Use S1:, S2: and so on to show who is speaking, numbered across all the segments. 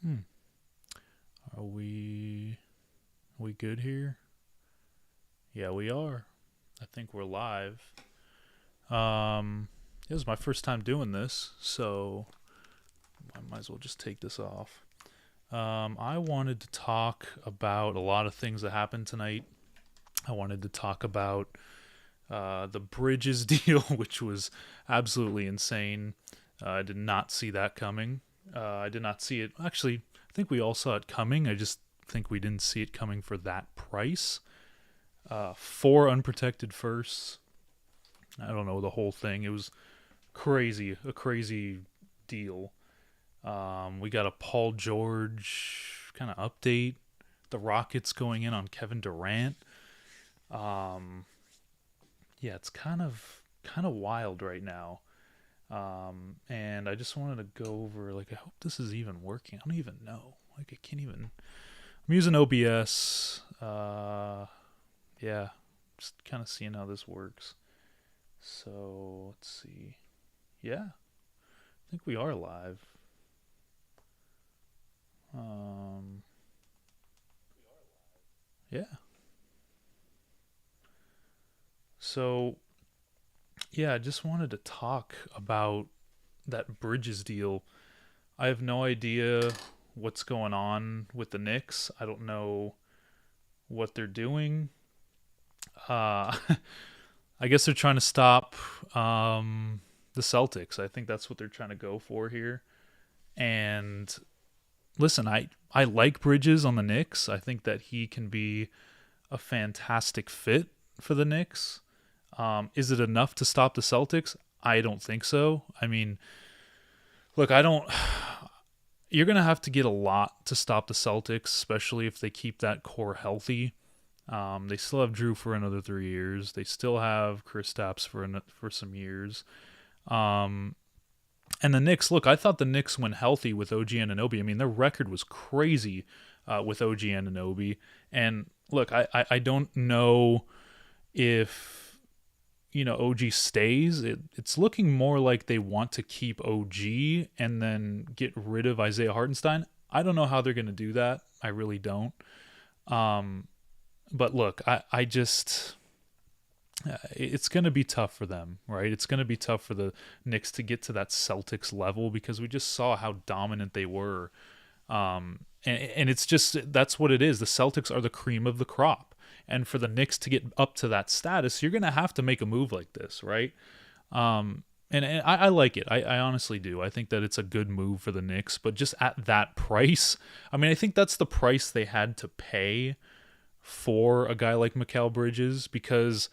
S1: Hmm. Are we good here? Yeah, we are. I think we're live. It was my first time doing this, so I might as well just take this off. I wanted to talk about a lot of things that happened tonight. I wanted to talk about the Bridges deal, which was absolutely insane. I did not see that coming. I did not see it. Actually, I think we all saw it coming. I just think we didn't see it coming for that price. Four unprotected firsts. I don't know the whole thing. It was crazy, a crazy deal. We got a Paul George kind of update. The Rockets going in on Kevin Durant. Um, yeah, it's kind of wild right now. And I just wanted to go over, like, I hope this is even working. I don't even know. Like, I can't even. I'm using OBS. Yeah, just kind of seeing how this works. So let's see. Yeah, I think we are live. Um, yeah. So yeah, I just wanted to talk about that Bridges deal. I have no idea what's going on with the Knicks. I don't know what they're doing. Uh, I guess they're trying to stop the Celtics. I think that's what they're trying to go for here. And listen, I like Bridges on the Knicks. I think that he can be a fantastic fit for the Knicks. Is it enough to stop the Celtics? I don't think so. I mean, look, I don't. You're gonna have to get a lot to stop the Celtics, especially if they keep that core healthy. They still have Drew for another 3 years. They still have Kristaps for some years. Um, and the Knicks, look, I thought the Knicks went healthy with OG Anunoby. I mean, their record was crazy with OG Anunoby. And look, I don't know if OG stays. It's looking more like they want to keep OG and then get rid of Isaiah Hartenstein. I don't know how they're going to do that. I really don't. Um, but look, I just it's going to be tough for them, right? It's going to be tough for the Knicks to get to that Celtics level because we just saw how dominant they were. And it's just that's what it is. The Celtics are the cream of the crop. And for the Knicks to get up to that status, you're going to have to make a move like this, right? And I like it. I honestly do. I think that it's a good move for the Knicks, but just at that price, I mean, I think that's the price they had to pay for a guy like Mikal Bridges because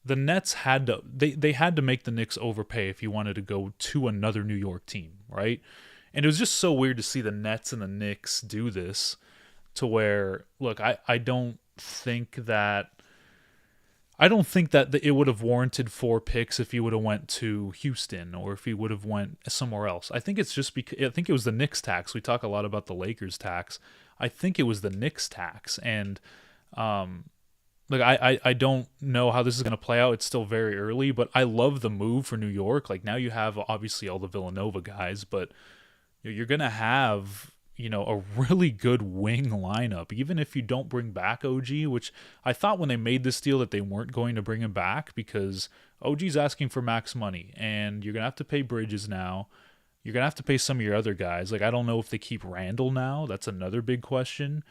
S1: the Nets had to they had to make the Knicks overpay if you wanted to go to another New York team, right? And it was just so weird to see the Nets and the Knicks do this to where look, I don't think that it would have warranted four picks if he would have went to Houston or if he would have went somewhere else. I think it's just because I think it was the Knicks tax. We talk a lot about the Lakers tax. I think it was the Knicks tax, and like I don't know how this is going to play out. It's still very early, but I love the move for New York. Like now you have obviously all the Villanova guys, but you're going to have a really good wing lineup, even if you don't bring back OG, which I thought when they made this deal that they weren't going to bring him back because OG's asking for max money, and you're going to have to pay Bridges now. You're going to have to pay some of your other guys. Like, I don't know if they keep Randall now. That's another big question.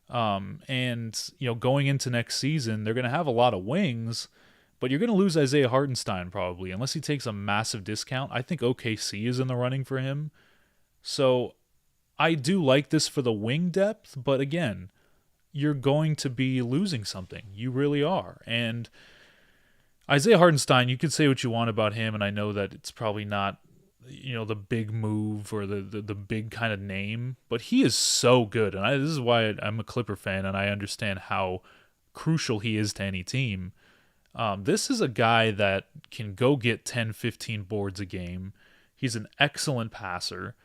S1: And going into next season, they're going to have a lot of wings, but you're going to lose Isaiah Hartenstein probably, unless he takes a massive discount. I think OKC is in the running for him. So I do like this for the wing depth, but again, you're going to be losing something. You really are. And Isaiah Hartenstein, you could say what you want about him, and I know that it's probably not, the big move or the big kind of name, but he is so good. And this is why I'm a Clipper fan, and I understand how crucial he is to any team. This is a guy that can go get 10, 15 boards a game. He's an excellent passer.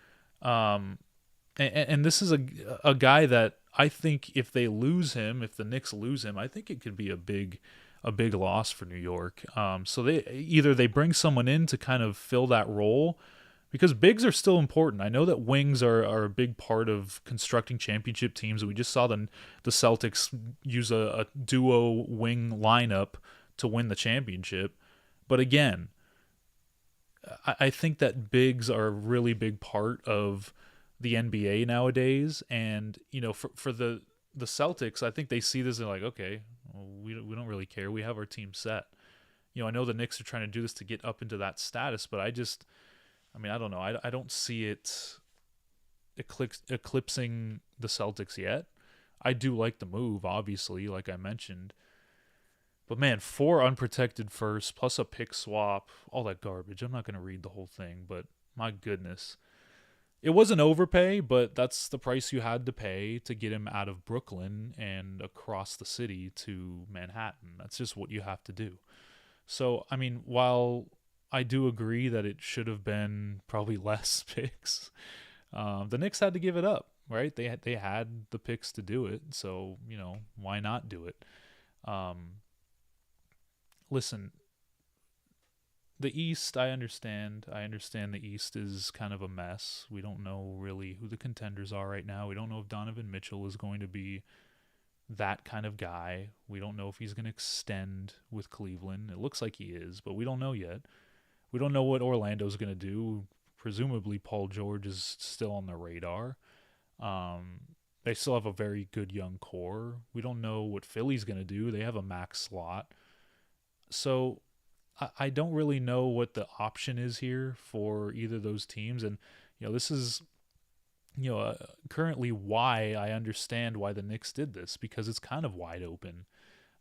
S1: And this is a guy that I think if they lose him, if the Knicks lose him, I think it could be a big loss for New York. So they bring someone in to kind of fill that role, because bigs are still important. I know that wings are a big part of constructing championship teams. We just saw the Celtics use a duo wing lineup to win the championship. But again, I think that bigs are a really big part of the NBA nowadays. And for the Celtics, I think they see this and like, okay, well, we don't really care. We have our team set. I know the Knicks are trying to do this to get up into that status, but I mean, I don't know. I don't see it eclipsing the Celtics yet. I do like the move, obviously, like I mentioned. But man, 4 unprotected firsts plus a pick swap, all that garbage. I'm not going to read the whole thing, but my goodness. It was an overpay, but that's the price you had to pay to get him out of Brooklyn and across the city to Manhattan. That's just what you have to do. So, I mean, while I do agree that it should have been probably less picks, the Knicks had to give it up, right? They had the picks to do it, so why not do it? Listen, the East, I understand. I understand the East is kind of a mess. We don't know really who the contenders are right now. We don't know if Donovan Mitchell is going to be that kind of guy. We don't know if he's going to extend with Cleveland. It looks like he is, but we don't know yet. We don't know what Orlando's going to do. Presumably, Paul George is still on the radar. They still have a very good young core. We don't know what Philly's going to do. They have a max slot. So I don't really know what the option is here for either of those teams. And, this is, currently why I understand why the Knicks did this, because it's kind of wide open.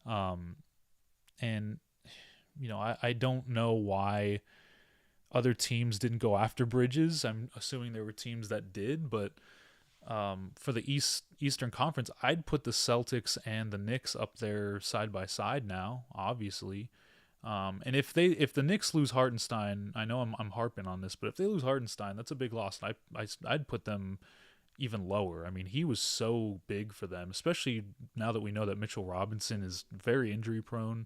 S1: And, I don't know why other teams didn't go after Bridges. I'm assuming there were teams that did, but for the Eastern Conference, I'd put the Celtics and the Knicks up there side by side now, obviously. And if the Knicks lose Hartenstein, I know I'm harping on this, but if they lose Hartenstein, that's a big loss. And I'd put them even lower. I mean, he was so big for them, especially now that we know that Mitchell Robinson is very injury prone.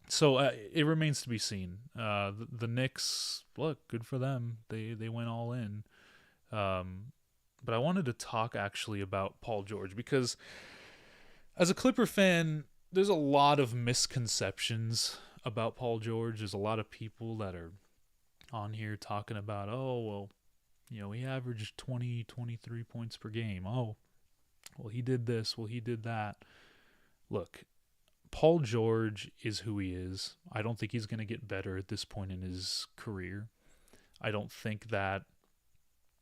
S1: So it remains to be seen. The Knicks, look, good for them. They went all in. But I wanted to talk actually about Paul George, because as a Clipper fan, there's a lot of misconceptions about Paul George. There's a lot of people that are on here talking about, oh, well, he averaged 20, 23 points per game. Oh, well, he did this. Well, he did that. Look, Paul George is who he is. I don't think he's going to get better at this point in his career. I don't think that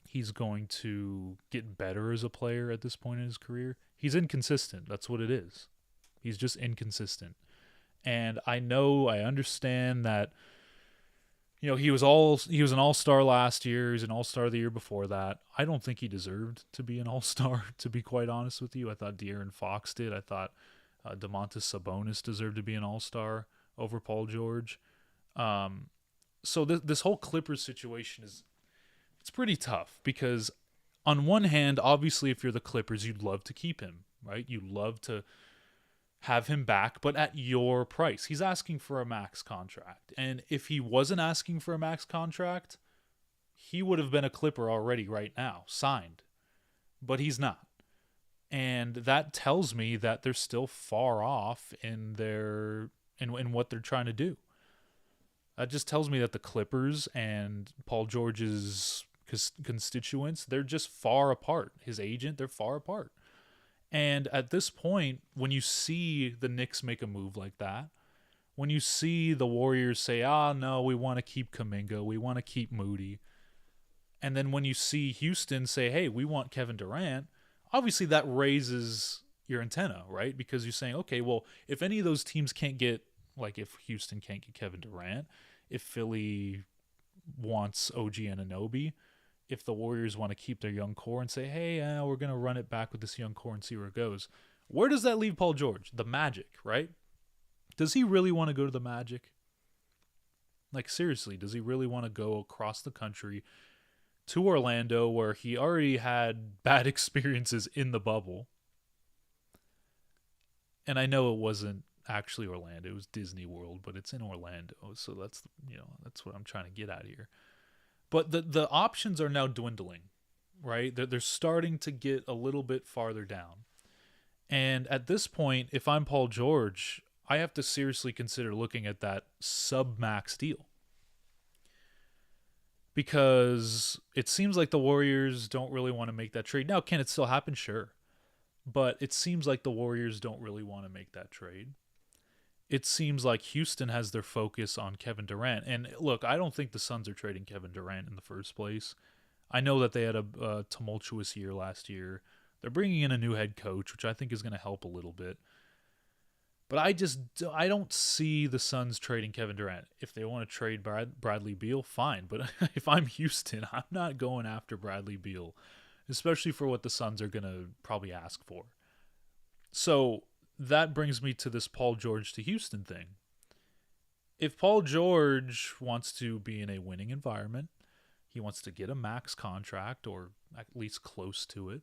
S1: he's going to get better as a player at this point in his career. He's inconsistent. That's what it is. He's just inconsistent. And I understand that, he was an all-star last year. He was an all-star the year before that. I don't think he deserved to be an all-star, to be quite honest with you. I thought De'Aaron Fox did. I thought Domantas Sabonis deserved to be an all-star over Paul George. So this whole Clippers situation it's pretty tough, because on one hand, obviously, if you're the Clippers, you'd love to keep him, right? You'd love to have him back, but at your price. He's asking for a max contract. And if he wasn't asking for a max contract, he would have been a Clipper already right now, signed. But he's not. And that tells me that they're still far off in what they're trying to do. That just tells me that the Clippers and Paul George's constituents, they're just far apart. His agent, they're far apart. And at this point, when you see the Knicks make a move like that, when you see the Warriors say, no, we want to keep Kuminga, we want to keep Moody, and then when you see Houston say, hey, we want Kevin Durant, obviously that raises your antenna, right? Because you're saying, okay, well, if any of those teams can't get, like if Houston can't get Kevin Durant, if Philly wants OG Anunoby, if the Warriors want to keep their young core and say, hey, we're going to run it back with this young core and see where it goes, where does that leave Paul George? The Magic, right? Does he really want to go to the Magic? Like, seriously, does he really want to go across the country to Orlando, where he already had bad experiences in the bubble? And I know it wasn't actually Orlando. It was Disney World, but it's in Orlando. So that's what I'm trying to get at here. But the options are now dwindling, right? They're starting to get a little bit farther down. And at this point, if I'm Paul George, I have to seriously consider looking at that sub max deal. Because it seems like the Warriors don't really want to make that trade. Now, can it still happen? Sure. But it seems like the Warriors don't really want to make that trade. It seems like Houston has their focus on Kevin Durant. And look, I don't think the Suns are trading Kevin Durant in the first place. I know that they had a tumultuous year last year. They're bringing in a new head coach, which I think is going to help a little bit. But I don't see the Suns trading Kevin Durant. If they want to trade Bradley Beal, fine. But if I'm Houston, I'm not going after Bradley Beal, especially for what the Suns are going to probably ask for. So that brings me to this Paul George to Houston thing. If Paul George wants to be in a winning environment, he wants to get a max contract or at least close to it.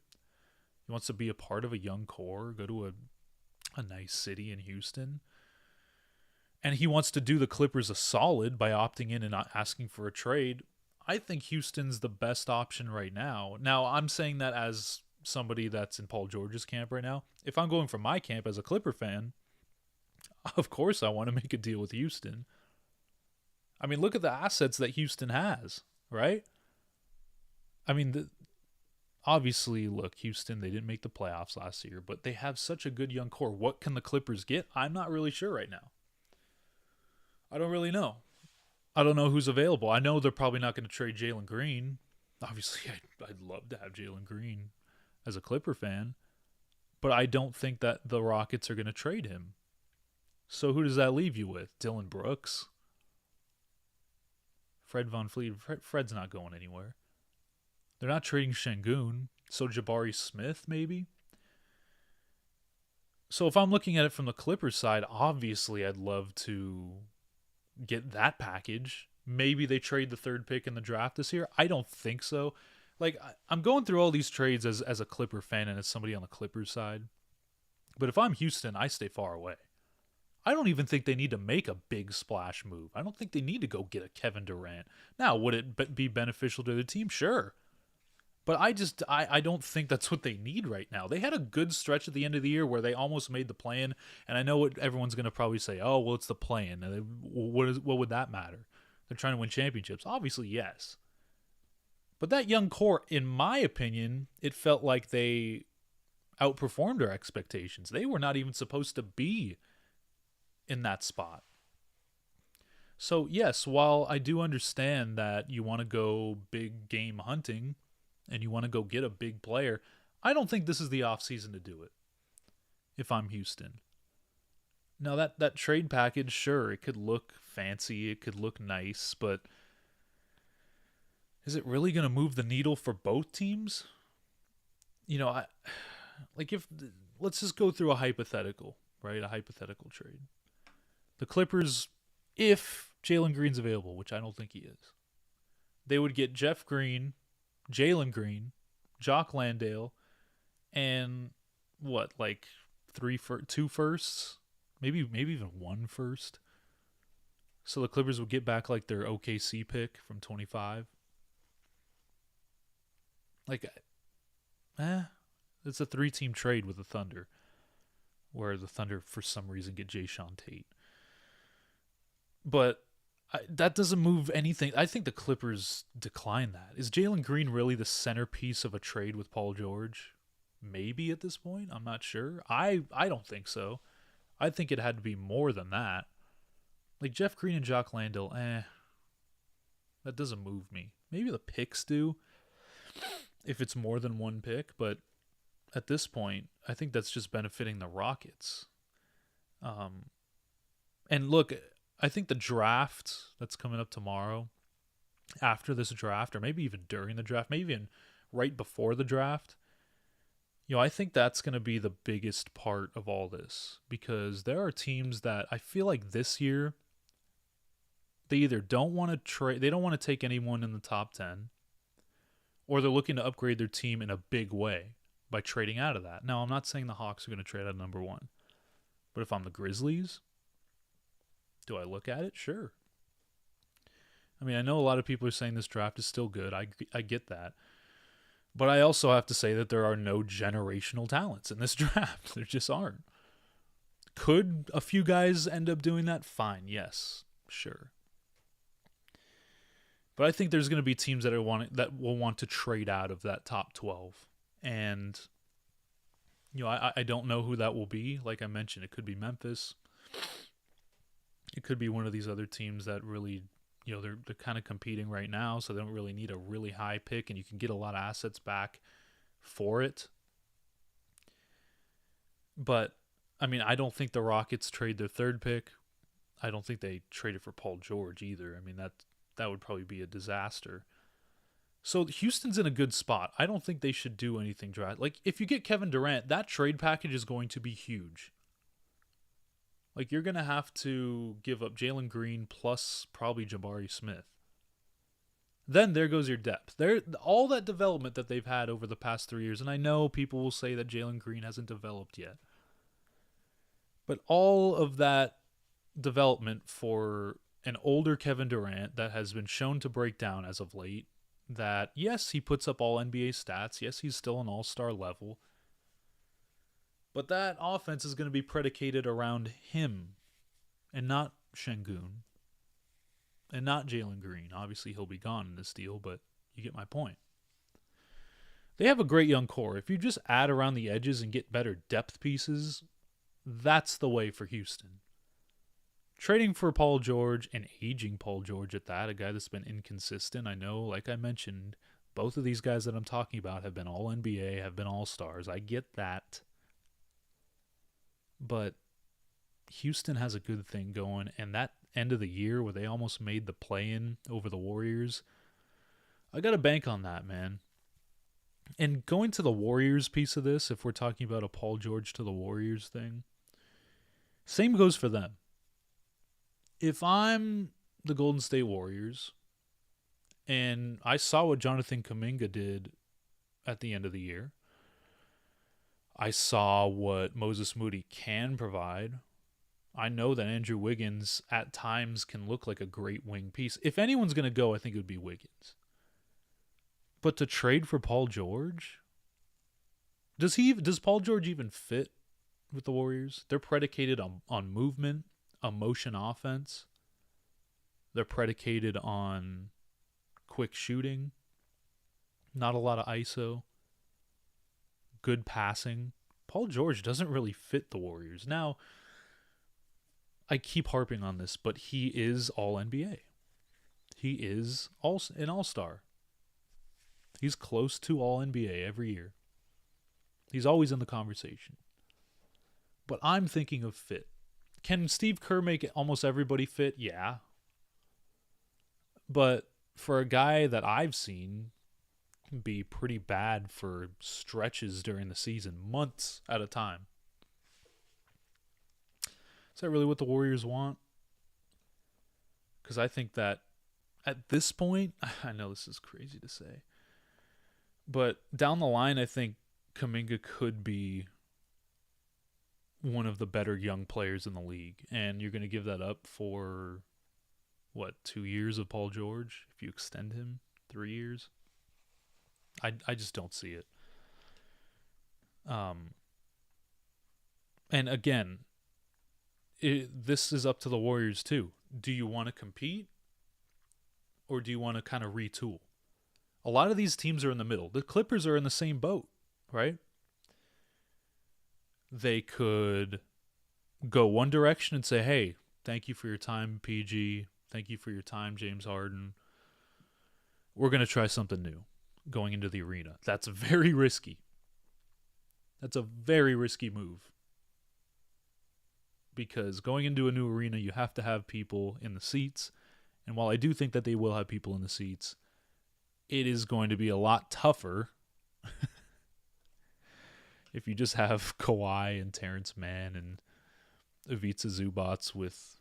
S1: He wants to be a part of a young core, go to a nice city in Houston. And he wants to do the Clippers a solid by opting in and not asking for a trade. I think Houston's the best option right now. Now, I'm saying that as somebody that's in Paul George's camp right now. If I'm going from my camp as a Clipper fan, of course I want to make a deal with Houston. I mean, look at the assets that Houston has, right? I mean, obviously, look, Houston, they didn't make the playoffs last year, but they have such a good young core. What can the Clippers get? I'm not really sure right now. I don't really know. I don't know who's available. I know they're probably not going to trade Jalen Green. Obviously, I'd love to have Jalen Green as a Clipper fan, but I don't think that the Rockets are going to trade him. So who does that leave you with? Dylan Brooks? Fred VanVleet? Fred's not going anywhere. They're not trading Şengün, so Jabari Smith maybe? So if I'm looking at it from the Clippers side, obviously I'd love to get that package. Maybe they trade the third pick in the draft this year. I don't think so. Like, I'm going through all these trades as a Clipper fan and as somebody on the Clippers side. But if I'm Houston, I stay far away. I don't even think they need to make a big splash move. I don't think they need to go get a Kevin Durant. Now, would it be beneficial to the team? Sure. But I don't think that's what they need right now. They had a good stretch at the end of the year where they almost made the play-in, and I know what everyone's going to probably say, oh, well, it's the play-in. What would that matter? They're trying to win championships. Obviously, yes. But that young core, in my opinion, it felt like they outperformed their expectations. They were not even supposed to be in that spot. So, yes, while I do understand that you want to go big game hunting and you want to go get a big player, I don't think this is the offseason to do it if I'm Houston. Now, that trade package, sure, it could look fancy, it could look nice, but is it really going to move the needle for both teams? You know, let's just go through a hypothetical, right? A hypothetical trade. The Clippers, if Jalen Green's available, which I don't think he is, they would get Jeff Green, Jalen Green, Jock Landale, and what, like two firsts? Maybe even one first. So the Clippers would get back like their OKC pick from 25. Like, it's a 3-team trade with the Thunder, where the Thunder, for some reason, get Jayshawn Tate. But that doesn't move anything. I think the Clippers decline that. Is Jalen Green really the centerpiece of a trade with Paul George? Maybe at this point. I'm not sure. I don't think so. I think it had to be more than that. Like Jeff Green and Jock Landale, that doesn't move me. Maybe the picks do, if it's more than one pick, but at this point, I think that's just benefiting the Rockets. And look, I think the draft that's coming up tomorrow, after this draft, or maybe even during the draft, maybe even right before the draft, I think that's going to be the biggest part of all this, because there are teams that I feel like this year, they either don't want to trade, they don't want to take anyone in the top 10, or they're looking to upgrade their team in a big way by trading out of that. Now, I'm not saying the Hawks are going to trade out of number 1, But if I'm the Grizzlies, do I look at it? Sure. I mean, I know a lot of people are saying this draft is still good. I get that. But I also have to say that there are no generational talents in this draft. There just aren't. Could a few guys end up doing that? Fine, yes, sure. But I think there's going to be teams that will want to trade out of that top 12. And I don't know who that will be. Like I mentioned, it could be Memphis. It could be one of these other teams that really, they're kind of competing right now, so they don't really need a really high pick, and you can get a lot of assets back for it. But I mean, I don't think the Rockets trade their third pick. I don't think they traded for Paul George either. I mean, that would probably be a disaster. So Houston's in a good spot. I don't think they should do anything drastic. Like, if you get Kevin Durant, that trade package is going to be huge. Like, you're going to have to give up Jalen Green plus probably Jabari Smith. Then there goes your depth. All that development that they've had over the past 3 years, and I know people will say that Jalen Green hasn't developed yet. But all of that development for an older Kevin Durant that has been shown to break down as of late, that yes, he puts up all NBA stats. Yes, he's still an all-star level. But that offense is going to be predicated around him and not Şengün and not Jalen Green. Obviously, he'll be gone in this deal, but you get my point. They have a great young core. If you just add around the edges and get better depth pieces, that's the way for Houston. Trading for Paul George and aging Paul George at that, a guy that's been inconsistent. I know, like I mentioned, both of these guys that I'm talking about have been all NBA, have been all stars. I get that. But Houston has a good thing going, and that end of the year where they almost made the play-in over the Warriors, I got to bank on that, man. And going to the Warriors piece of this, if we're talking about a Paul George to the Warriors thing, same goes for them. If I'm the Golden State Warriors, and I saw what Jonathan Kuminga did at the end of the year, I saw what Moses Moody can provide. I know that Andrew Wiggins at times can look like a great wing piece. If anyone's going to go, I think it would be Wiggins. But to trade for Paul George? Does Paul George even fit with the Warriors? They're predicated on movement, a motion offense. They're predicated on quick shooting, not a lot of ISO, good passing. Paul George doesn't really fit the Warriors. Now, I keep harping on this, but he is all NBA. He is an all-star. He's close to all NBA every year. He's always in the conversation. But I'm thinking of fit. Can Steve Kerr make almost everybody fit? Yeah. But for a guy that I've seen be pretty bad for stretches during the season, months at a time, is that really what the Warriors want? Because I think that at this point, I know this is crazy to say, but down the line, I think Kuminga could be one of the better young players in the league. And you're going to give that up for, 2 years of Paul George? If you extend him, 3 years? I just don't see it. And again, this is up to the Warriors too. Do you want to compete? Or do you want to kind of retool? A lot of these teams are in the middle. The Clippers are in the same boat, right? They could go one direction and say, hey, thank you for your time, PG. Thank you for your time, James Harden. We're going to try something new going into the arena. That's very risky. That's a very risky move. Because going into a new arena, you have to have people in the seats. And while I do think that they will have people in the seats, it is going to be a lot tougher if you just have Kawhi and Terrence Mann and Ivica Zubats with,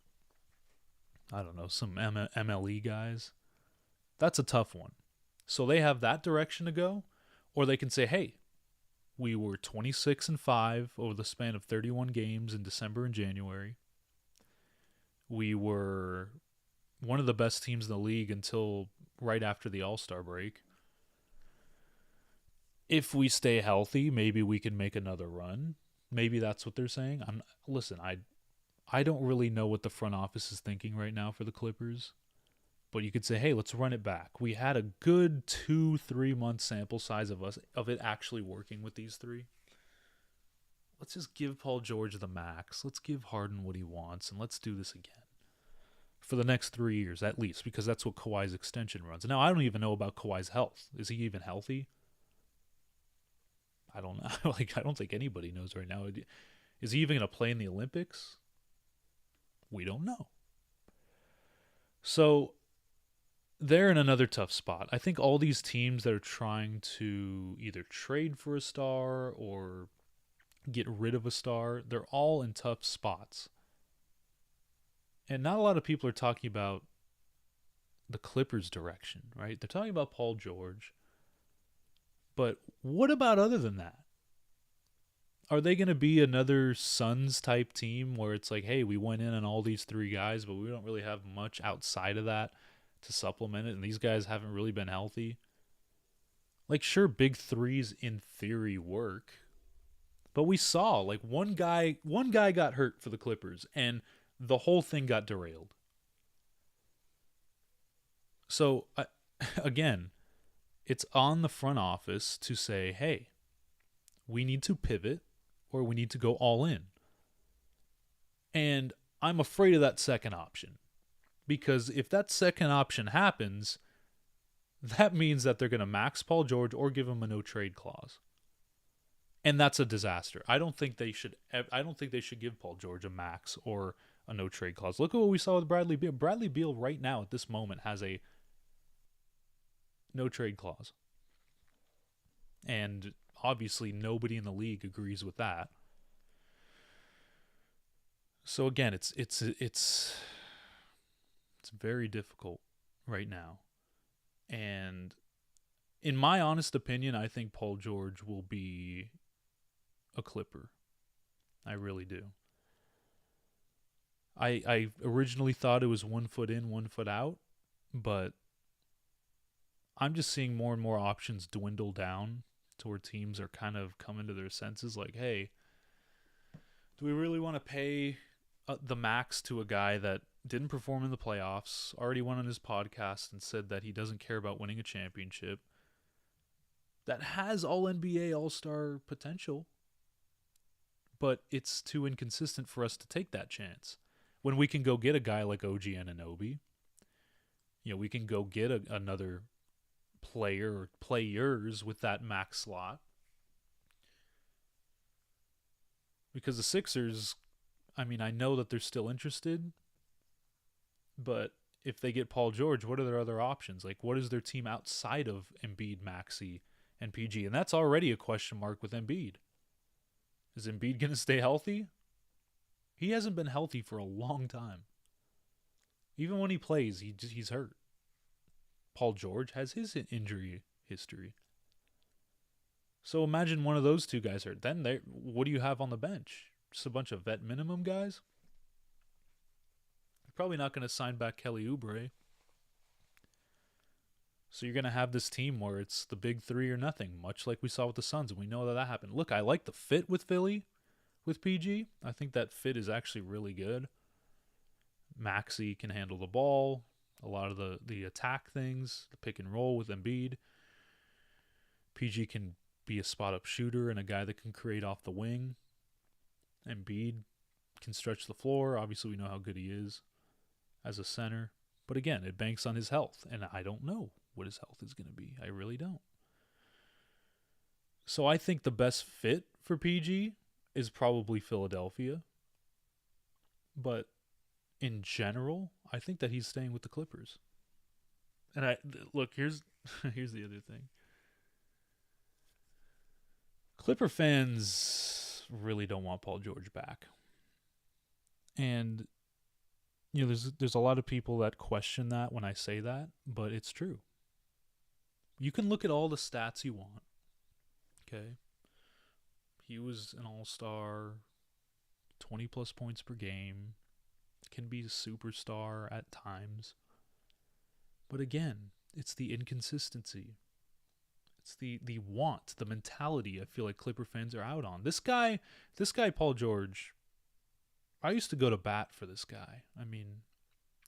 S1: I don't know, some MLE guys. That's a tough one. So they have that direction to go, or they can say, hey, We were 26-5 over the span of 31 games in December and January. We were one of the best teams in the league until right after the All-Star break. If we stay healthy, maybe we can make another run. Maybe that's what they're saying. Listen, I don't really know what the front office is thinking right now for the Clippers. But you could say, hey, let's run it back. We had a good 2-3 month sample size of it actually working with these three. Let's just give Paul George the max. Let's give Harden what he wants, and let's do this again for the next 3 years at least, because that's what Kawhi's extension runs. Now, I don't even know about Kawhi's health. Is he even healthy? I don't know. I don't think anybody knows right now. Is he even going to play in the Olympics? We don't know. So they're in another tough spot. I think all these teams that are trying to either trade for a star or get rid of a star, they're all in tough spots. And not a lot of people are talking about the Clippers' direction, right? They're talking about Paul George. But what about other than that? Are they going to be another Suns type team where it's like, hey, we went in on all these three guys, but we don't really have much outside of that to supplement it, and these guys haven't really been healthy? Like, sure, big threes in theory work, but we saw like one guy got hurt for the Clippers, and the whole thing got derailed. So, again, it's on the front office to say, hey, we need to pivot or we need to go all in. And I'm afraid of that second option, because if that second option happens, that means that they're going to max Paul George or give him a no trade clause. And that's a disaster. I don't think they should give Paul George a max or a no trade clause. Look at what we saw with Bradley Beal. Bradley Beal right now at this moment has a no trade clause. And obviously nobody in the league agrees with that. So again, it's very difficult right now. And in my honest opinion, I think Paul George will be a Clipper. I really do. I originally thought it was 1 foot in, 1 foot out, but I'm just seeing more and more options dwindle down to where teams are kind of coming to their senses like, hey, do we really want to pay the max to a guy that didn't perform in the playoffs, already went on his podcast and said that he doesn't care about winning a championship, that has all NBA All-Star potential, but it's too inconsistent for us to take that chance. When we can go get a guy like OG Anunoby, we can go get another player or players with that max slot. Because the Sixers, I know that they're still interested, but if they get Paul George, what are their other options? Like, what is their team outside of Embiid, Maxey, and PG? And that's already a question mark with Embiid. Is Embiid going to stay healthy? He hasn't been healthy for a long time. Even when he plays, he's hurt. Paul George has his injury history. So imagine one of those two guys hurt. Then what do you have on the bench? Just a bunch of vet minimum guys? You're probably not going to sign back Kelly Oubre. So you're going to have this team where it's the big three or nothing, much like we saw with the Suns, and we know that happened. Look, I like the fit with Philly, with PG. I think that fit is actually really good. Maxey can handle the ball, a lot of the attack things, the pick and roll with Embiid. PG can be a spot-up shooter and a guy that can create off the wing. Embiid can stretch the floor. Obviously, we know how good he is as a center. But again, it banks on his health, and I don't know what his health is going to be. I really don't. So I think the best fit for PG is probably Philadelphia. But in general, I think that he's staying with the Clippers. And look, here's the other thing. Clipper fans really don't want Paul George back. And there's a lot of people that question that when I say that, but it's true. You can look at all the stats you want. Okay? He was an all-star, 20 plus points per game, can be a superstar at times. But again, it's the inconsistency. It's the want, the mentality I feel like Clipper fans are out on. This guy Paul George, I used to go to bat for this guy. I mean,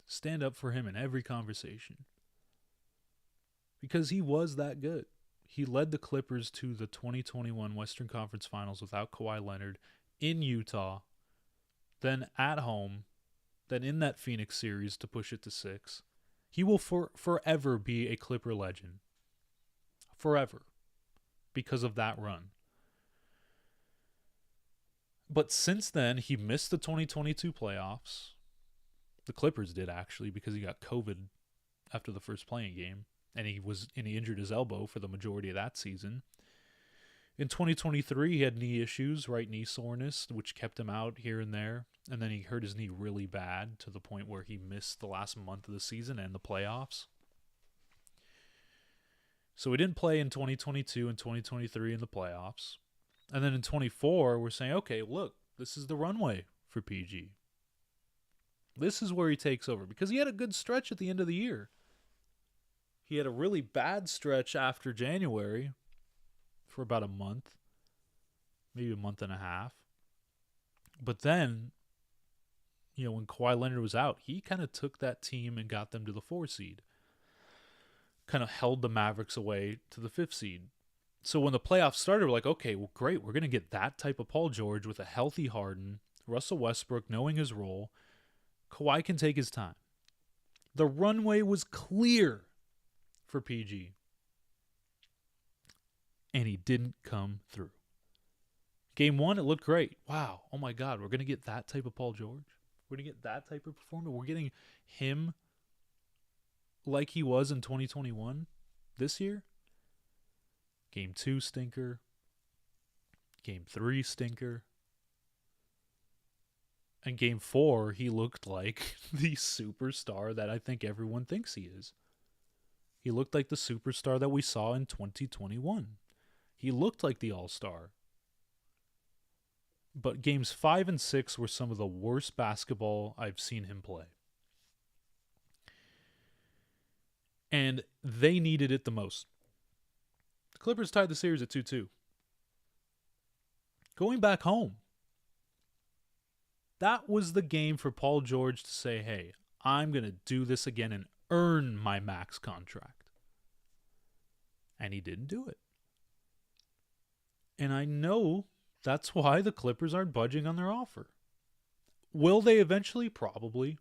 S1: stand up for him in every conversation. Because he was that good. He led the Clippers to the 2021 Western Conference Finals without Kawhi Leonard in Utah, then at home, then in that Phoenix series to push it to 6. He will forever be a Clipper legend. Forever. Because of that run. But since then, he missed the 2022 playoffs. The Clippers did, actually, because he got COVID after the first playing game. And he injured his elbow for the majority of that season. In 2023, he had knee issues, right knee soreness, which kept him out here and there. And then he hurt his knee really bad to the point where he missed the last month of the season and the playoffs. So he didn't play in 2022 and 2023 in the playoffs. And then in 24, we're saying, okay, look, this is the runway for PG. This is where he takes over because he had a good stretch at the end of the year. He had a really bad stretch after January for about a month, maybe a month and a half. But then, when Kawhi Leonard was out, he kind of took that team and got them to the 4 seed. Kind of held the Mavericks away to the 5th seed. So when the playoffs started, we're like, okay, well, great. We're going to get that type of Paul George with a healthy Harden, Russell Westbrook knowing his role. Kawhi can take his time. The runway was clear for PG. And he didn't come through. Game 1, it looked great. Wow. Oh my God. We're going to get that type of Paul George. We're going to get that type of performer. We're getting him like he was in 2021 this year. Game 2, stinker. Game 3, stinker. And Game 4, he looked like the superstar that I think everyone thinks he is. He looked like the superstar that we saw in 2021. He looked like the all-star. But games 5 and 6 were some of the worst basketball I've seen him play. And they needed it the most. The Clippers tied the series at 2-2. Going back home, that was the game for Paul George to say, hey, I'm going to do this again and earn my max contract. And he didn't do it. And I know that's why the Clippers aren't budging on their offer. Will they eventually? Probably.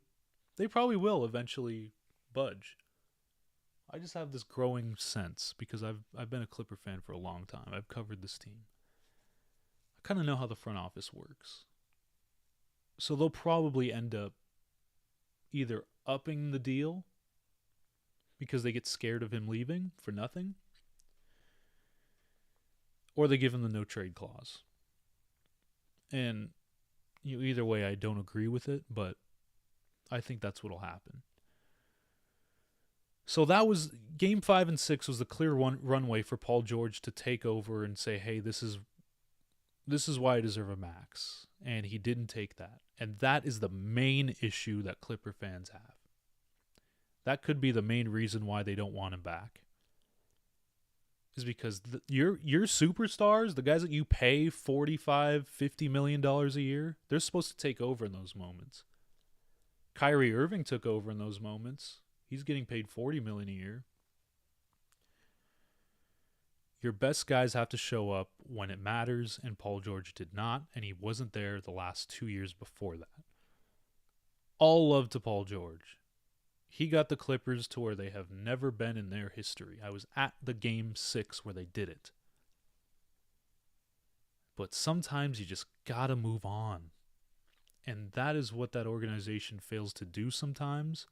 S1: They probably will eventually budge. I just have this growing sense because I've been a Clipper fan for a long time. I've covered this team. I kind of know how the front office works. So they'll probably end up either upping the deal because they get scared of him leaving for nothing, or they give him the no trade clause. And either way, I don't agree with it, but I think that's what'll happen. So that was game 5 and 6 was the clear runway for Paul George to take over and say, hey, this is why I deserve a max. And he didn't take that. And that is the main issue that Clipper fans have. That could be the main reason why they don't want him back. Is because your superstars, the guys that you pay $45-50 million a year, they're supposed to take over in those moments. Kyrie Irving took over in those moments. He's getting paid $40 million a year. Your best guys have to show up when it matters, and Paul George did not, and he wasn't there the last 2 years before that. All love to Paul George. He got the Clippers to where they have never been in their history. I was at the game 6 where they did it. But sometimes you just gotta move on. And that is what that organization fails to do sometimes.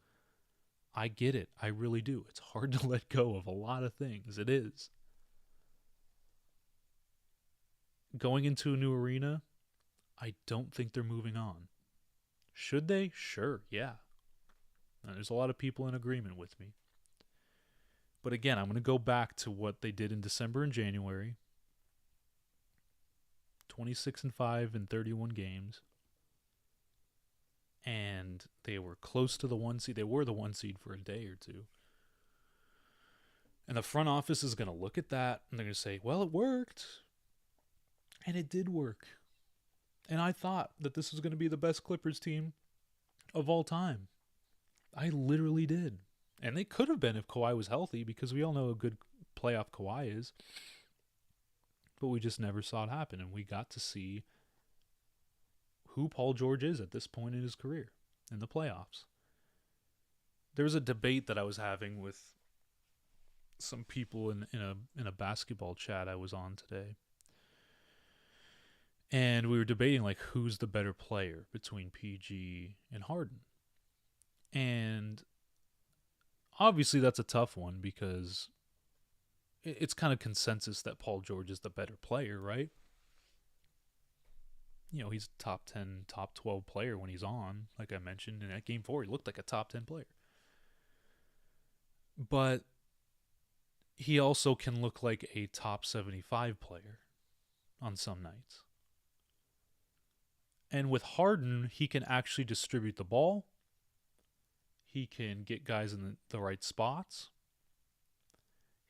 S1: I get it. I really do. It's hard to let go of a lot of things. It is. Going into a new arena, I don't think they're moving on. Should they? Sure, yeah. And there's a lot of people in agreement with me. But again, I'm going to go back to what they did in December and January. 26-5 in 31 games, and they were close to the 1 seed. They were the 1 seed for a day or two. And the front office is going to look at that and they're going to say, well, it worked. And it did work. And I thought that this was going to be the best Clippers team of all time. I literally did. And they could have been if Kawhi was healthy, because we all know how good playoff Kawhi is. But we just never saw it happen. And we got to see who Paul George is at this point in his career in the playoffs. There was a debate that I was having with some people in a basketball chat I was on today. And we were debating, like, who's the better player between PG and Harden. And obviously that's a tough one, because it's kind of consensus that Paul George is the better player, right? You know, he's a top 10, top 12 player when he's on, like I mentioned. In that Game 4, he looked like a top 10 player. But he also can look like a top 75 player on some nights. And with Harden, he can actually distribute the ball. He can get guys in the right spots.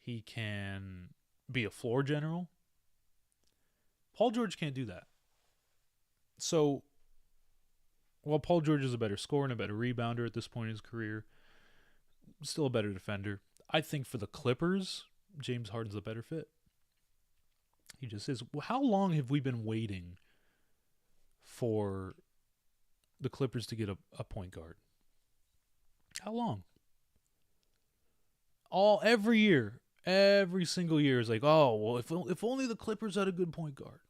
S1: He can be a floor general. Paul George can't do that. So, while Paul George is a better scorer and a better rebounder at this point in his career, still a better defender, I think for the Clippers, James Harden's a better fit. He just is. How long have we been waiting for the Clippers to get a point guard? How long? Every year, every single year is like, oh, well, if only the Clippers had a good point guard.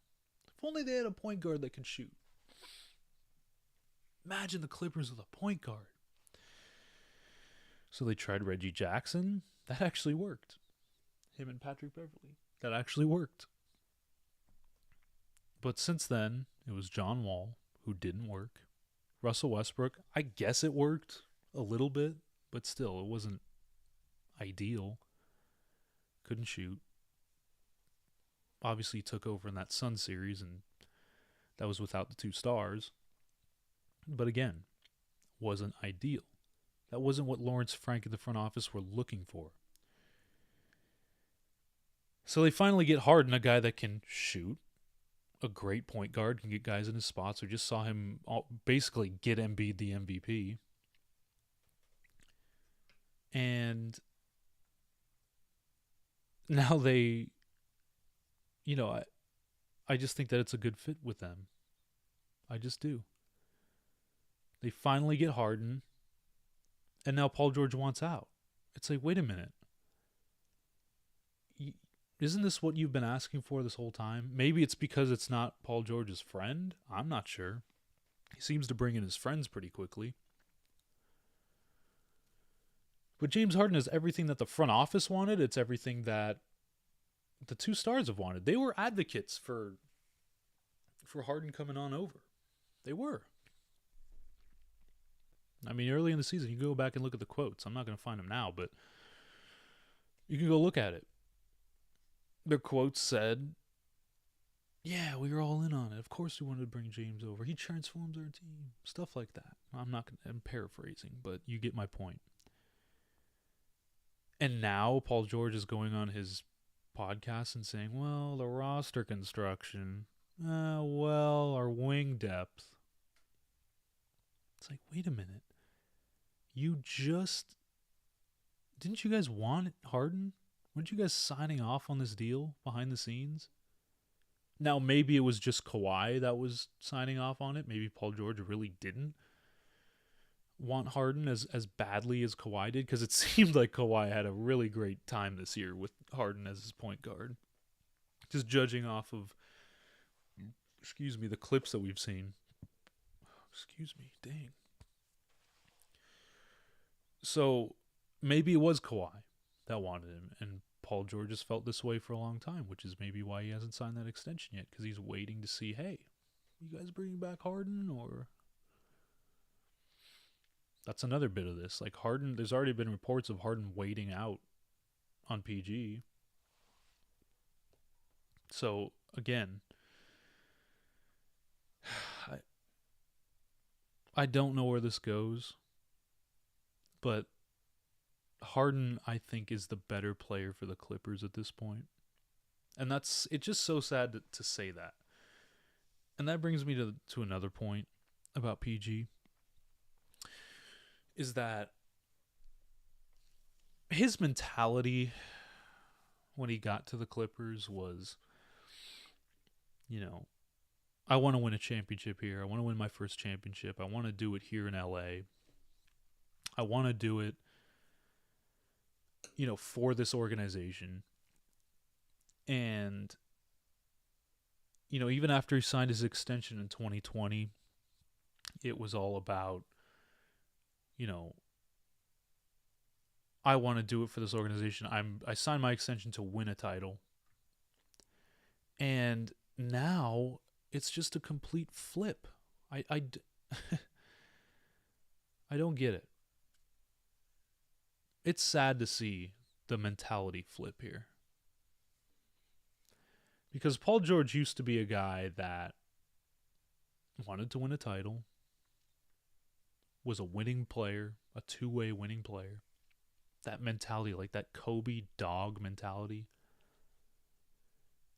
S1: If only they had a point guard that can shoot. Imagine the Clippers with a point guard. So they tried Reggie Jackson. That actually worked. Him and Patrick Beverley. That actually worked. But since then, it was John Wall, who didn't work. Russell Westbrook, I guess it worked a little bit, but still, it wasn't ideal. Couldn't shoot. Obviously, he took over in that Sun series, and that was without the two stars. But again, wasn't ideal. That wasn't what Lawrence Frank and the front office were looking for. So they finally get Harden, a guy that can shoot, a great point guard, can get guys in his spots. We just saw him basically get Embiid the MVP. And now they, I just think that it's a good fit with them. I just do. They finally get Harden, and now Paul George wants out. It's like, wait a minute. Isn't this what you've been asking for this whole time? Maybe it's because it's not Paul George's friend. I'm not sure. He seems to bring in his friends pretty quickly. But James Harden is everything that the front office wanted. It's everything that the two stars have wanted. They were advocates for Harden coming on over. They were. I mean, early in the season, you can go back and look at the quotes. I'm not going to find them now, but you can go look at it. Their quotes said, yeah, we were all in on it. Of course we wanted to bring James over. He transforms our team. Stuff like that. I'm paraphrasing, but you get my point. And now Paul George is going on his podcast and saying, well, the roster construction, our wing depth. It's like, wait a minute. Didn't you guys want Harden? Weren't you guys signing off on this deal behind the scenes? Now, maybe it was just Kawhi that was signing off on it. Maybe Paul George really didn't want Harden as badly as Kawhi did, because it seemed like Kawhi had a really great time this year with Harden as his point guard. Just judging off of, the clips that we've seen. Dang. So maybe it was Kawhi that wanted him, and Paul George has felt this way for a long time, which is maybe why he hasn't signed that extension yet, because he's waiting to see, hey, you guys bringing back Harden, or... That's another bit of this. Like, Harden, there's already been reports of Harden waiting out on PG. So, again, I don't know where this goes, but Harden, I think, is the better player for the Clippers at this point. And it's just so sad to say that. And that brings me to another point about PG, is that his mentality when he got to the Clippers was, you know, I want to win a championship here. I want to win my first championship. I want to do it here in LA. I want to do it, for this organization. And, even after he signed his extension in 2020, it was all about, I want to do it for this organization. I signed my extension to win a title. And now it's just a complete flip. I I don't get it. It's sad to see the mentality flip here. Because Paul George used to be a guy that wanted to win a title, was a winning player, a two-way winning player. That mentality, like that Kobe dog mentality.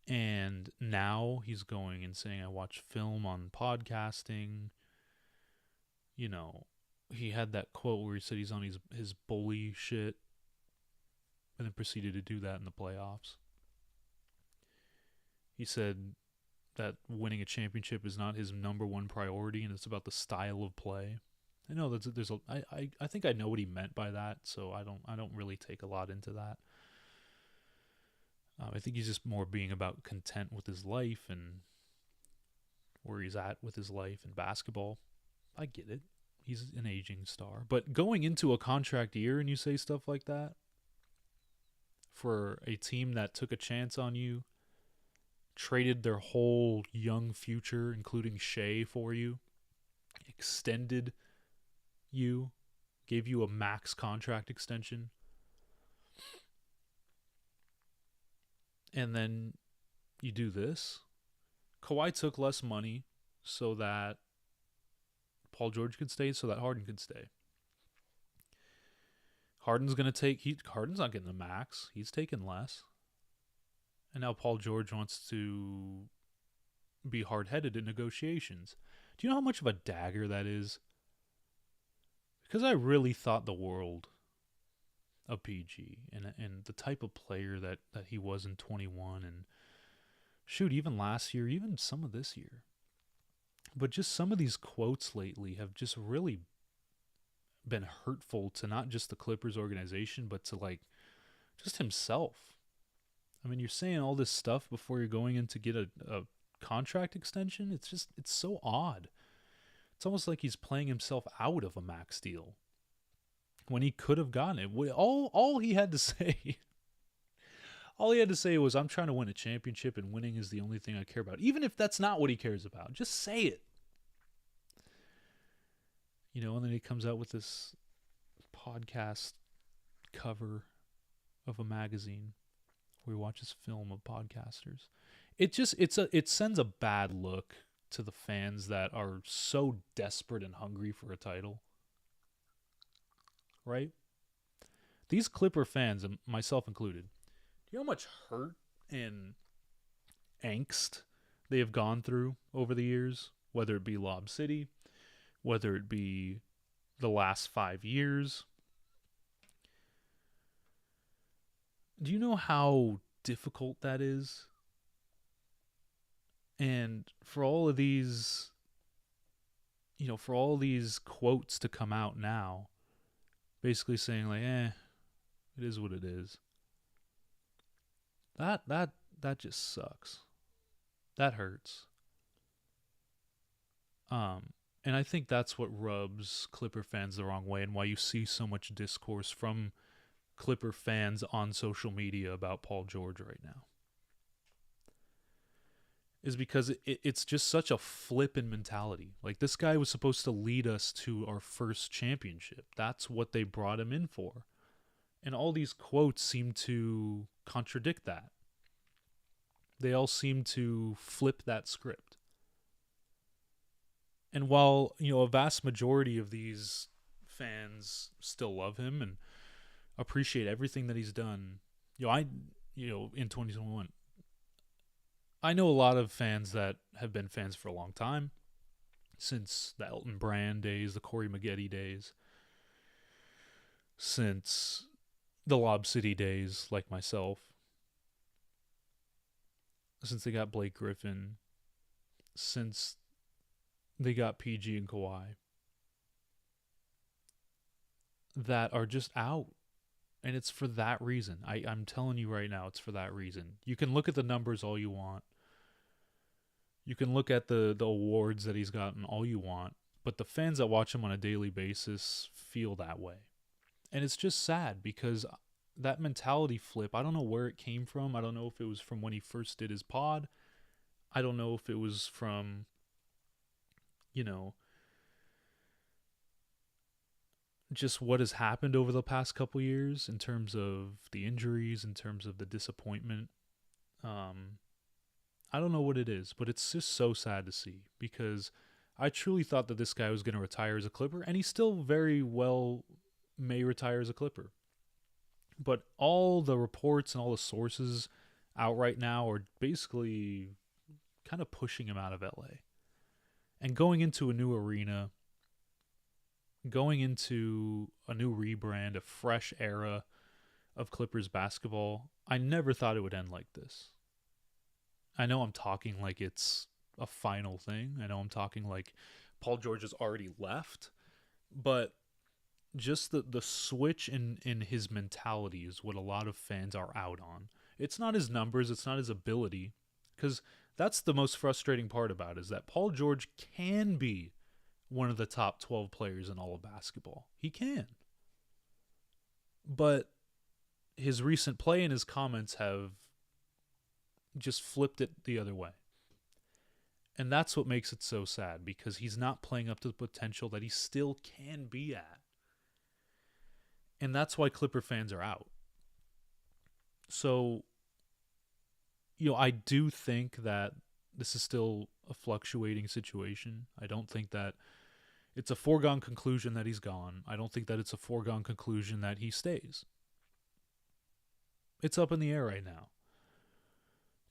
S1: And now he's going and saying, I watch film on podcasting. He had that quote where he said he's on his bully shit and then proceeded to do that in the playoffs. He said that winning a championship is not his number one priority and it's about the style of play. I know I think I know what he meant by that, so I don't really take a lot into that. I think he's just more being about content with his life and where he's at with his life in basketball. I get it. He's an aging star. But going into a contract year and you say stuff like that for a team that took a chance on you, traded their whole young future, including Shea, for you, extended you, gave you a max contract extension, and then you do this. Kawhi took less money so that Paul George could stay, so that Harden could stay. Harden's not getting the max. He's taking less. And now Paul George wants to be hard-headed in negotiations. Do you know how much of a dagger that is? Because I really thought the world of PG and the type of player that he was in 21 and shoot, even last year, even some of this year. But just some of these quotes lately have just really been hurtful to not just the Clippers organization, but to just himself. I mean, you're saying all this stuff before you're going in to get a contract extension. It's so odd. It's almost like he's playing himself out of a max deal when he could have gotten it. All he had to say, was, "I'm trying to win a championship, and winning is the only thing I care about." Even if that's not what he cares about, just say it. And then he comes out with this podcast cover of a magazine where he watches film of podcasters. It sends a bad look to the fans that are so desperate and hungry for a title. Right? These Clipper fans, and myself included, do you know how much hurt and angst they have gone through over the years? Whether it be Lob City, whether it be the last 5 years. Do you know how difficult that is? And for all of these, for all these quotes to come out now, basically saying it is what it is. That just sucks. That hurts. And I think that's what rubs Clipper fans the wrong way, and why you see so much discourse from Clipper fans on social media about Paul George right now. Is because it's just such a flip in mentality. Like, this guy was supposed to lead us to our first championship. That's what they brought him in for. And all these quotes seem to contradict that. They all seem to flip that script. And while, a vast majority of these fans still love him and appreciate everything that he's done, in 2021, I know a lot of fans that have been fans for a long time, since the Elton Brand days, the Corey Maggette days, since the Lob City days, like myself, since they got Blake Griffin, since they got PG and Kawhi, that are just out. And it's for that reason. I'm telling you right now, it's for that reason. You can look at the numbers all you want. You can look at the awards that he's gotten all you want. But the fans that watch him on a daily basis feel that way. And it's just sad because that mentality flip, I don't know where it came from. I don't know if it was from when he first did his pod. I don't know if it was from, you know, just what has happened over the past couple years in terms of the injuries, in terms of the disappointment. I don't know what it is, but it's just so sad to see because I truly thought that this guy was going to retire as a Clipper, and he still very well may retire as a Clipper. But all the reports and all the sources out right now are basically kind of pushing him out of LA and going into a new arena, going into a new rebrand, a fresh era of Clippers basketball. I never thought it would end like this. I know I'm talking like it's a final thing. I know I'm talking like Paul George has already left, but just the switch in his mentality is what a lot of fans are out on. It's not his numbers, it's not his ability, because that's the most frustrating part about it, is that Paul George can be one of the top 12 players in all of basketball. He can. But his recent play and his comments have just flipped it the other way. And that's what makes it so sad, because he's not playing up to the potential that he still can be at. And that's why Clipper fans are out. So, I do think that this is still a fluctuating situation. I don't think that it's a foregone conclusion that he's gone. I don't think that it's a foregone conclusion that he stays. It's up in the air right now.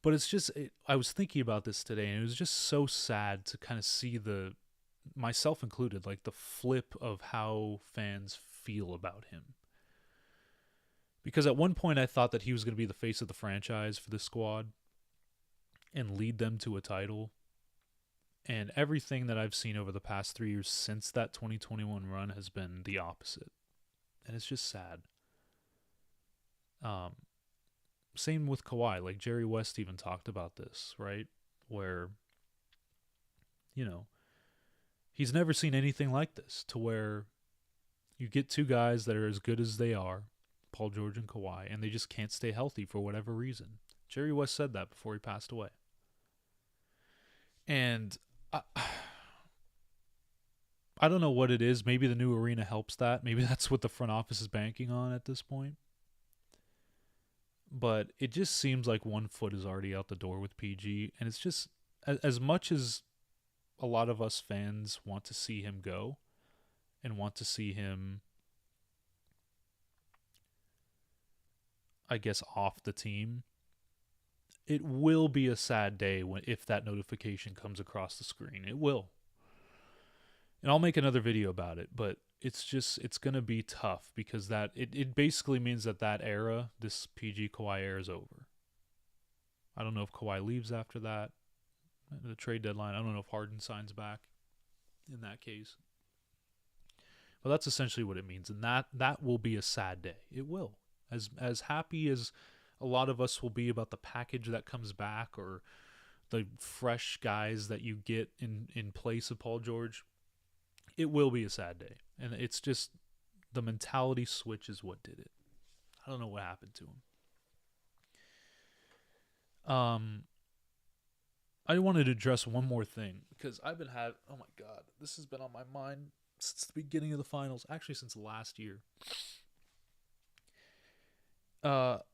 S1: But it's just, I was thinking about this today, and it was just so sad to kind of see myself included, like the flip of how fans feel about him. Because at one point I thought that he was going to be the face of the franchise for this squad and lead them to a title. And everything that I've seen over the past 3 years since that 2021 run has been the opposite. And it's just sad. Same with Kawhi. Like Jerry West even talked about this, right? Where, he's never seen anything like this, to where you get two guys that are as good as they are, Paul George and Kawhi, and they just can't stay healthy for whatever reason. Jerry West said that before he passed away. And I don't know what it is. Maybe the new arena helps that. Maybe that's what the front office is banking on at this point. But it just seems like one foot is already out the door with PG. And it's just, as much as a lot of us fans want to see him go and want to see him, I guess, off the team, it will be a sad day if that notification comes across the screen. It will. And I'll make another video about it, but it's going to be tough, because it basically means that era, this PG Kawhi era, is over. I don't know if Kawhi leaves after that, the trade deadline. I don't know if Harden signs back in that case. But that's essentially what it means, and that will be a sad day. It will. As happy as a lot of us will be about the package that comes back, or the fresh guys that you get in place of Paul George, it will be a sad day. And it's just the mentality switch is what did it. I don't know what happened to him. I wanted to address one more thing, because I've been oh my God, this has been on my mind since the beginning of the finals, actually since last year.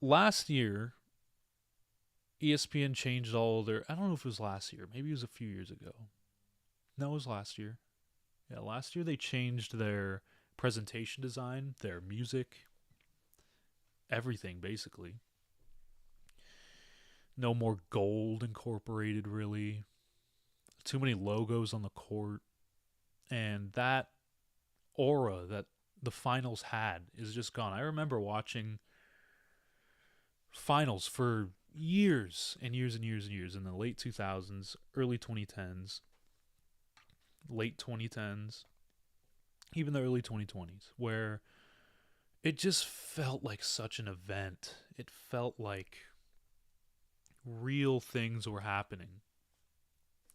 S1: Last year, ESPN changed all their, I don't know if it was last year, maybe it was a few years ago. No, it was last year. Yeah, last year they changed their presentation design, their music, everything basically. No more gold incorporated, really. Too many logos on the court. And that aura that the finals had is just gone. I remember watching finals for years and years and years and years in the late 2000s, early 2010s, late 2010s, even the early 2020s, where it just felt like such an event. It felt like real things were happening.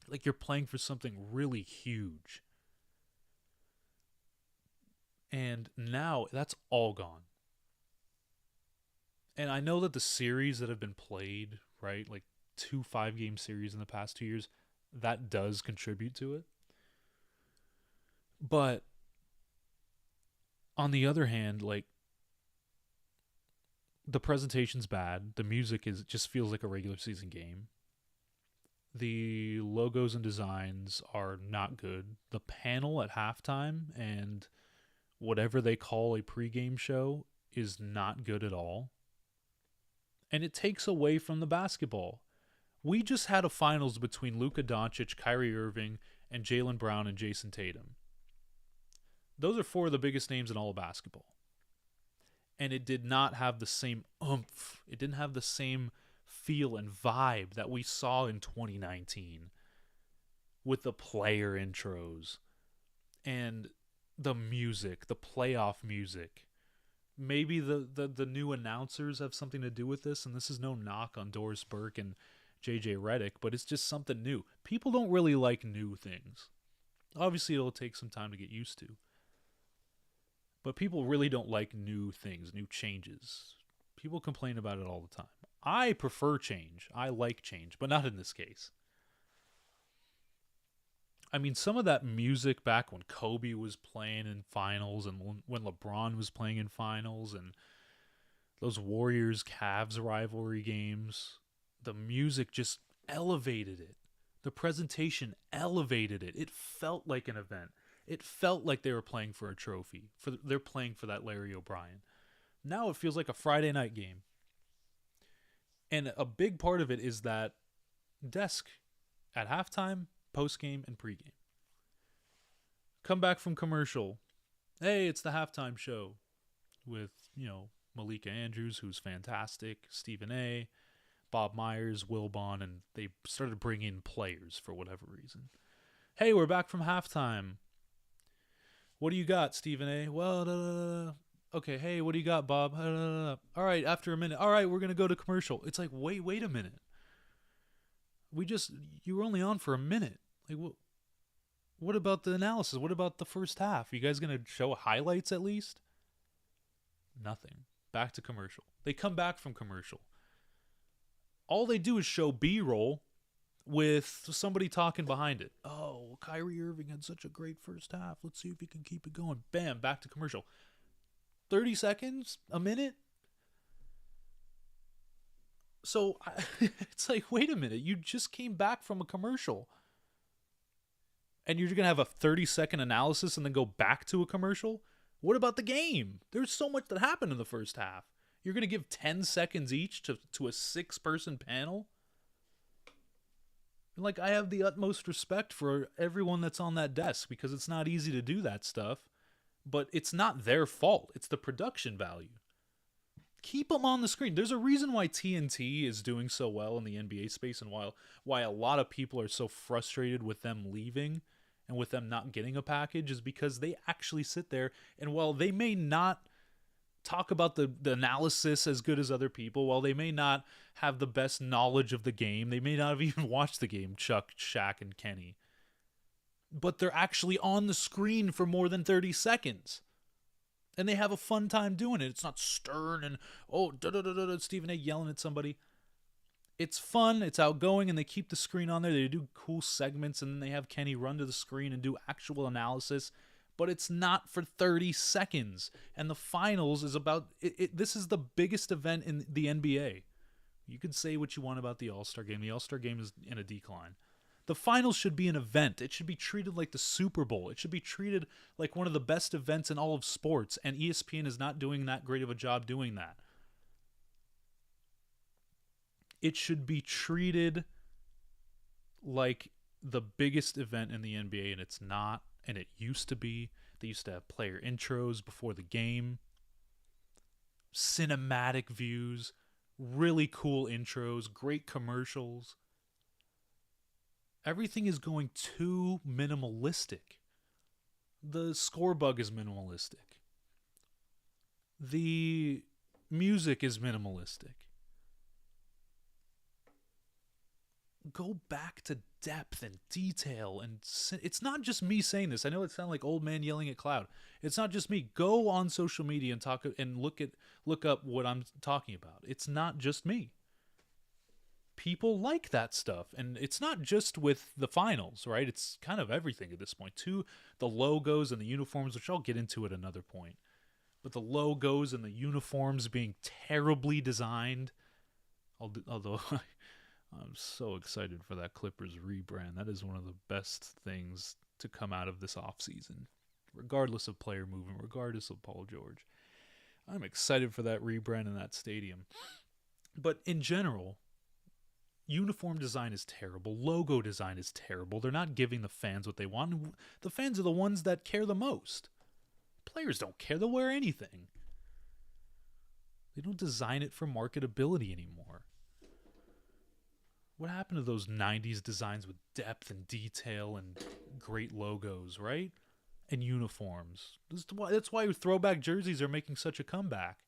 S1: Like you're playing for something really huge. And now that's all gone. And I know that the series that have been played, right, like 2 5-game series in the past 2 years, that does contribute to it. But on the other hand, like the presentation's bad. The music is just feels like a regular season game. The logos and designs are not good. The panel at halftime and whatever they call a pregame show is not good at all. And it takes away from the basketball. We just had a finals between Luka Doncic, Kyrie Irving, and Jaylen Brown and Jason Tatum. Those are four of the biggest names in all of basketball. And it did not have the same oomph. It didn't have the same feel and vibe that we saw in 2019 with the player intros and the music, the playoff music. Maybe the new announcers have something to do with this, and this is no knock on Doris Burke and JJ Redick, but it's just something new. People don't really like new things. Obviously, it'll take some time to get used to. But people really don't like new things, new changes. People complain about it all the time. I prefer change. I like change, but not in this case. I mean, some of that music back when Kobe was playing in finals and when LeBron was playing in finals and those Warriors-Cavs rivalry games, the music just elevated it. The presentation elevated it. It felt like an event. It felt like they were playing for a trophy. They're playing for that Larry O'Brien. Now it feels like a Friday night game. And a big part of it is that desk at halftime, postgame, and pregame. Come back from commercial. Hey, it's the halftime show with, Malika Andrews, who's fantastic, Stephen A., Bob Myers, Wilbon, and they started bringing in players for whatever reason. Hey, we're back from halftime. What do you got, Stephen A.? Well, okay, hey, what do you got, Bob? All right, after a minute. All right, we're going to go to commercial. It's like, wait a minute. You were only on for a minute. Like, what about the analysis? What about the first half? You guys going to show highlights at least? Nothing. Back to commercial. They come back from commercial. All they do is show B-roll with somebody talking behind it. Oh, Kyrie Irving had such a great first half. Let's see if he can keep it going. Bam, back to commercial. 30 seconds? A minute? So it's like, wait a minute. You just came back from a commercial. And you're going to have a 30-second analysis and then go back to a commercial? What about the game? There's so much that happened in the first half. You're going to give 10 seconds each to a 6-person panel? Like, I have the utmost respect for everyone that's on that desk because it's not easy to do that stuff. But it's not their fault. It's the production value. Keep them on the screen. There's a reason why TNT is doing so well in the NBA space and why a lot of people are so frustrated with them leaving and with them not getting a package is because they actually sit there and while they may not talk about the analysis as good as other people, while they may not have the best knowledge of the game, they may not have even watched the game, Chuck, Shaq, and Kenny, but they're actually on the screen for more than 30 seconds. And they have a fun time doing it. It's not stern and, Stephen A. yelling at somebody. It's fun, it's outgoing, and they keep the screen on there. They do cool segments, and then they have Kenny run to the screen and do actual analysis. But it's not for 30 seconds. And the finals is about... This is the biggest event in the NBA. You can say what you want about the All-Star Game. The All-Star Game is in a decline. The finals should be an event. It should be treated like the Super Bowl. It should be treated like one of the best events in all of sports, and ESPN is not doing that great of a job doing that. It should be treated like the biggest event in the NBA, and it's not, and it used to be. They used to have player intros before the game, cinematic views, really cool intros, great commercials. Everything is going too minimalistic. The score bug is minimalistic. The music is minimalistic. Go back to depth and detail, and it's not just me saying this. I know it sounds like old man yelling at cloud. It's not just me. Go on social media and talk and look up what I'm talking about. It's not just me. People like that stuff, and it's not just with the finals, right? It's kind of everything at this point too. The logos and the uniforms, which I'll get into at another point, but the logos and the uniforms being terribly designed. Although I'm so excited for that Clippers rebrand. That is one of the best things to come out of this offseason, regardless of player movement, regardless of Paul George. I'm excited for that rebrand in that stadium. But in general, uniform design is terrible. Logo design is terrible. They're not giving the fans what they want. The fans are the ones that care the most. Players don't care. They'll wear anything. They don't design it for marketability anymore. What happened to those 90s designs with depth and detail and great logos, right? And uniforms. That's why throwback jerseys are making such a comeback.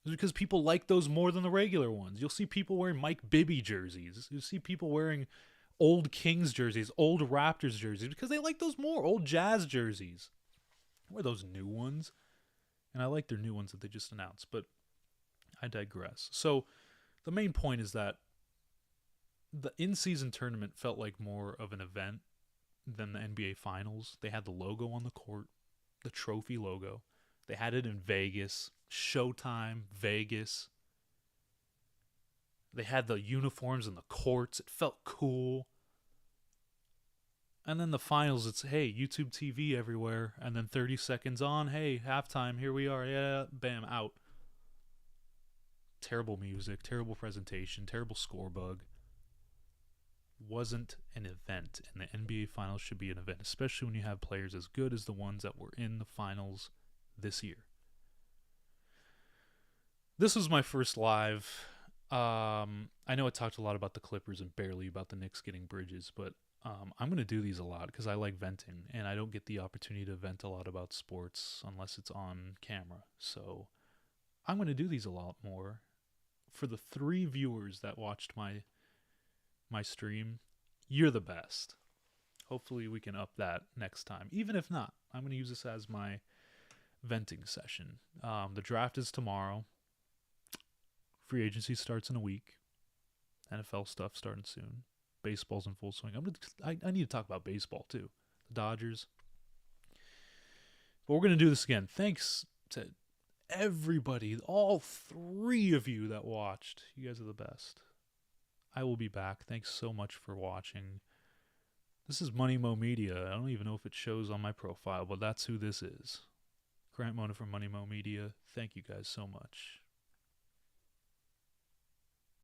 S1: It's because people like those more than the regular ones. You'll see people wearing Mike Bibby jerseys. You'll see people wearing old Kings jerseys, old Raptors jerseys, because they like those more. Old Jazz jerseys. I wear those new ones. And I like their new ones that they just announced. But I digress. So the main point is that the in-season tournament felt like more of an event than the NBA Finals. They had the logo on the court, the trophy logo. They had it in Vegas, Showtime, Vegas. They had the uniforms in the courts. It felt cool. And then the finals, it's, hey, YouTube TV everywhere. And then 30 seconds on, hey, halftime, here we are. Yeah, bam, out. Terrible music, terrible presentation, terrible score bug. Wasn't an event, and the NBA Finals should be an event, especially when you have players as good as the ones that were in the finals this year. This was my first live. I know I talked a lot about the Clippers and barely about the Knicks getting Bridges, but I'm going to do these a lot because I like venting, and I don't get the opportunity to vent a lot about sports unless it's on camera. So I'm going to do these a lot more. For the 3 viewers that watched my stream, you're the best. Hopefully we can up that next time. Even if not, I'm going to use this as my venting session. The draft is tomorrow. Free agency starts in a week. NFL stuff starting soon. Baseball's in full swing. I need to talk about baseball too. The Dodgers. But we're going to do this again. Thanks to everybody, all 3 of you that watched. You guys are the best. I will be back. Thanks so much for watching. This is Money Mo Media. I don't even know if it shows on my profile, but that's who this is. Grant Mona from Money Mo Media. Thank you guys so much.